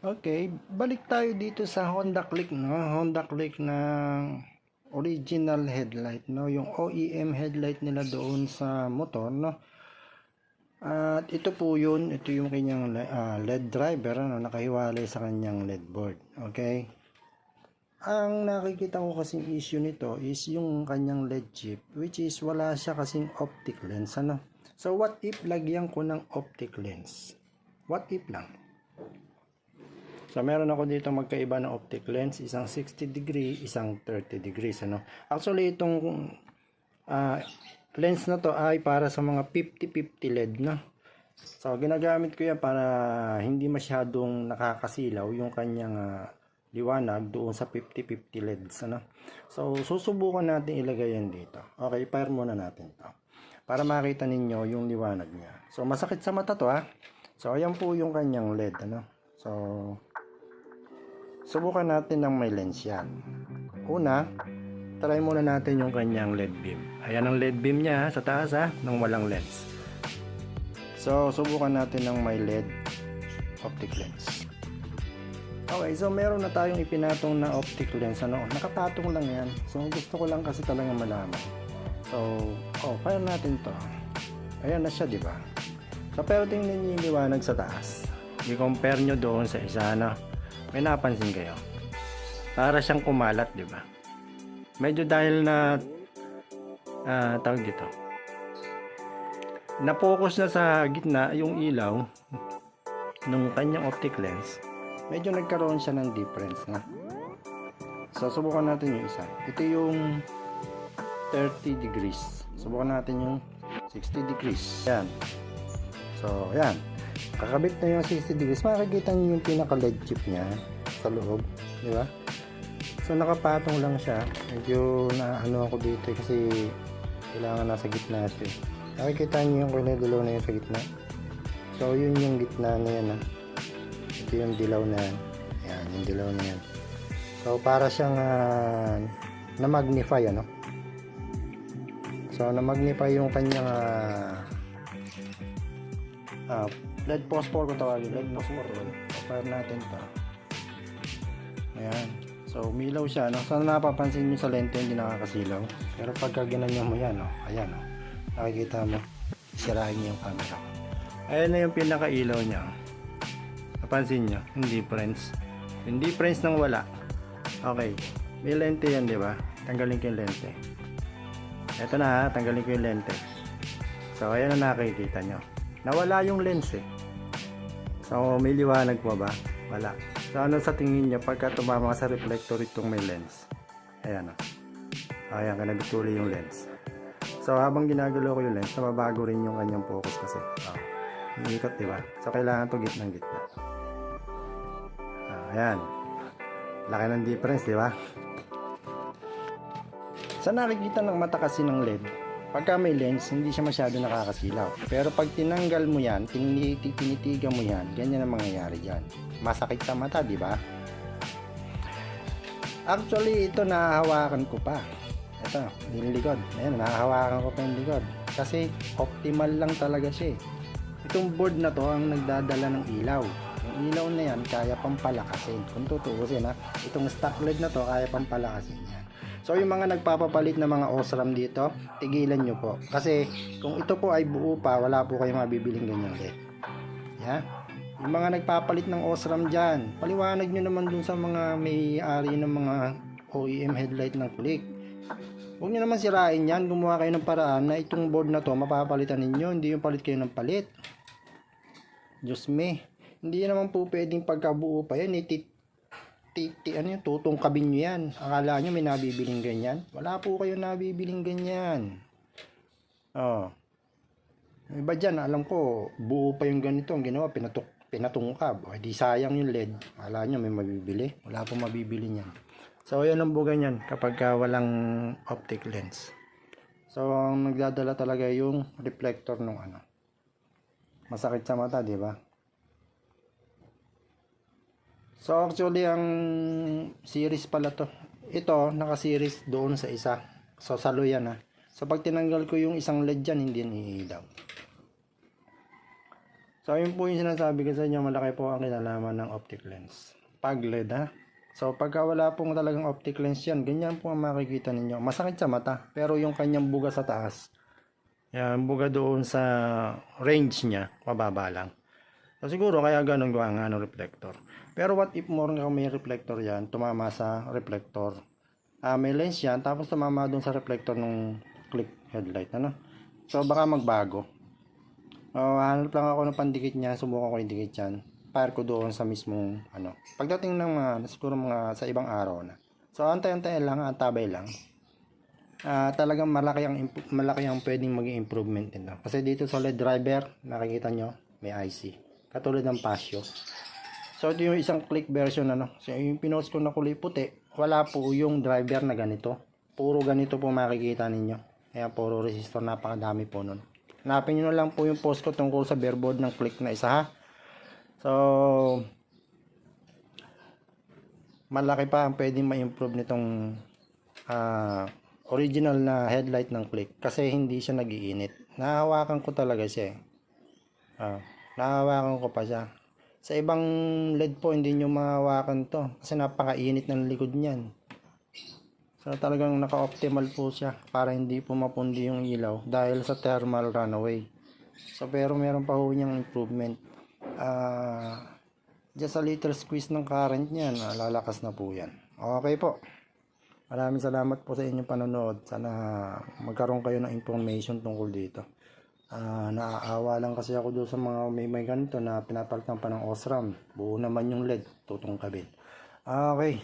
Okay, balik tayo dito sa Honda Click, no? Honda Click ng original headlight, no? Yung OEM headlight nila doon sa motor, no? At ito po yun, ito yung kanyang LED driver, no? Nakahiwalay sa kanyang LED board, okay? Ang nakikita ko kasing issue nito is yung kanyang LED chip, which is wala siya kasing optic lens, ano? So what if lagyan ko ng optic lens? What if lang? So meron ako dito magkaiba ng optic lens, isang 60 degree, isang 30 degrees, ano. Actually itong lens na to ay para sa mga 50-50 LED, no. So ginagamit ko yan para hindi masyadong nakakasilaw yung kanyang liwanag doon sa 50-50 LEDs, ano. So susubukan natin ilagay yan dito. Okay, fire muna natin to para makita ninyo yung liwanag niya. So masakit sa mata to, ha. So ayan po yung kanyang LED, ano. So subukan natin ng may lens yan. Una, try muna natin yung kanyang LED beam. Ayan ang LED beam niya sa taas, ng walang lens. So subukan natin ng may LED optic lens. Okay, so meron na tayong ipinatong na optic lens, ano. Nakapatong lang yan. So gusto ko lang kasi talaga malaman. So fire natin to. Ayan na siya, di ba? So pero tingnan niyo yung liwanag sa taas. I-compare nyo doon sa isa, ano. May napansin kayo? Para siyang kumalat, di ba? Medyo dahil na tawag dito. Na-focus na sa gitna yung ilaw ng kanyang optic lens. Medyo nagkaroon siya ng difference na. So subukan natin yung isa. Ito yung 30 degrees. Subukan natin yung 60 degrees. Yan. So, yan. Kakabit na yung 60 degrees, makikita nyo yung pinaka LED chip nya sa loob, di ba? So nakapatong lang siya. Medyo naano ako dito kasi kailangan nasa gitna siya. Nakikita nyo yung kulay dilaw na yun sa gitna. So yun yung gitna na yan, ito yung dilaw na yan. Ayan, yung dilaw na yan. So para siyang na-magnify, ano? So na-magnify yung kanyang LED phosphor ko tawagin, LED phosphor. Fire natin to. Ayan. So umilaw siya, no? So napapansin nyo sa lente hindi nakakasilaw. Pero pagka ginanyan mo yan, no? Ayan, no? Nakikita mo, sirahin niyo yung camera. Ayan na yung pinakailaw niya. Napansin nyo, yung difference. Yung difference ng wala. Okay, may lente yan, di ba? Tanggalin ko yung lente. Eto na, tanggalin ko yung lente. So ayan na nakikita nyo. Nawala yung lens, So may liwanag pa ba? Wala. So ano sa tingin niya pagka tumama sa reflector itong may lens? Ayan, ayan, kanabituli yung lens. So habang ginagalaw ko yung lens, nababago rin yung kanyang focus kasi. Iikot, diba? So kailangan to gitnang gitna. Ayan. Laki ng difference, diba? Sa nakikita ng mata kasi ng LED, pagka may lens, hindi siya masyado nakakasilaw. Pero pag tinanggal mo yan, tinitigan mo yan, ganyan ang mangyayari dyan. Masakit sa mata, di ba? Actually, ito nahahawakan ko pa. Ito, yung likod. Ayan, nahahawakan ko pa yung likod. Kasi optimal lang talaga siya. Itong board na to ang nagdadala ng ilaw. Yung ilaw na yan, kaya pampalakasin. Kung tutuusin, itong stock LED na to, kaya pampalakasin yan. So yung mga nagpapapalit na mga OSRAM dito, tigilan nyo po. Kasi kung ito po ay buo pa, wala po kayong mabibiling ganyan LED. Yeah? Yung mga nagpapalit ng OSRAM dyan, paliwanag nyo naman dun sa mga may-ari ng mga OEM headlight ng Click. Huwag nyo naman sirain yan, gumawa kayo ng paraan na itong board na to, mapapalitan ninyo, hindi yung palit kayo ng palit. Diyos me, hindi naman po pwedeng pagkabuo pa yan, tutungkabin nyo yan. Akala nyo may nabibiling ganyan? Wala po kayo nabibiling ganyan. Iba dyan, alam ko, buo pa yung ganito. Ang ginawa, pinatungkab. O, di sayang yung LED. Akala nyo may mabibili? Wala po mabibili niyan. So, yan ang buga niyan kapag walang optic lens. So, ang nagdadala talaga yung reflector nung masakit sa mata, di ba? So actually ang series pala to. Ito naka-series doon sa isa. So salo yan, So pag tinanggal ko yung isang LED dyan, hindi niilaw. So, yun po yung sinasabi ko sa inyo, malaki po ang kinalaman ng optic lens. Pag LED ha. So, pagka wala pong talagang optic lens yan, ganyan po ang makikita ninyo. Masakit sa mata, pero yung kanyang buga sa taas, yan, buga doon sa range niya, mababa lang. So, siguro kaya ganun gawa nga ng reflector. Pero what if more nga may reflector yan, tumama sa reflector. May lens yan, tapos tumama doon sa reflector ng click headlight. Ano? So, baka magbago. Hanap lang ako ng pandikit niya, subukan ko yung dikit yan. Fire ko doon sa mismong ano. Pagdating ng mga siguro mga sa ibang araw na. So antay-antay lang, antabay lang. Talagang malaki ang pwedeng maging improvement nito. Kasi dito sa LED driver, nakikita nyo, may IC. Katulad ng Pasio. So ito yung isang click version ano. So yung pinost ko na kulay puti, wala po yung driver na ganito. Puro ganito po makikita ninyo. Kaya puro resistor, napakadami po nun. Hanapin nyo na lang po yung post ko tungkol sa bareboard ng click na isa ha. So, malaki pa ang pwedeng ma-improve nitong original na headlight ng click kasi hindi siya nagiinit. Nahawakan ko talaga siya. Nahawakan ko pa siya. Sa ibang LED po, hindi nyo mahawakan to kasi napakainit ng likod niyan. So, talagang naka-optimal po siya para hindi po mapundi yung ilaw dahil sa thermal runaway. So, pero meron pa po niyang improvement. Just a little squeeze ng current niyan, lalakas na po yan. Okay po. Maraming salamat po sa inyong panonood. Sana magkaroon kayo ng information tungkol dito. Naaawa lang kasi ako doon sa mga may ganito na pinapalitan pa ng OSRAM. Buo naman yung LED, tutungkabin. Okay.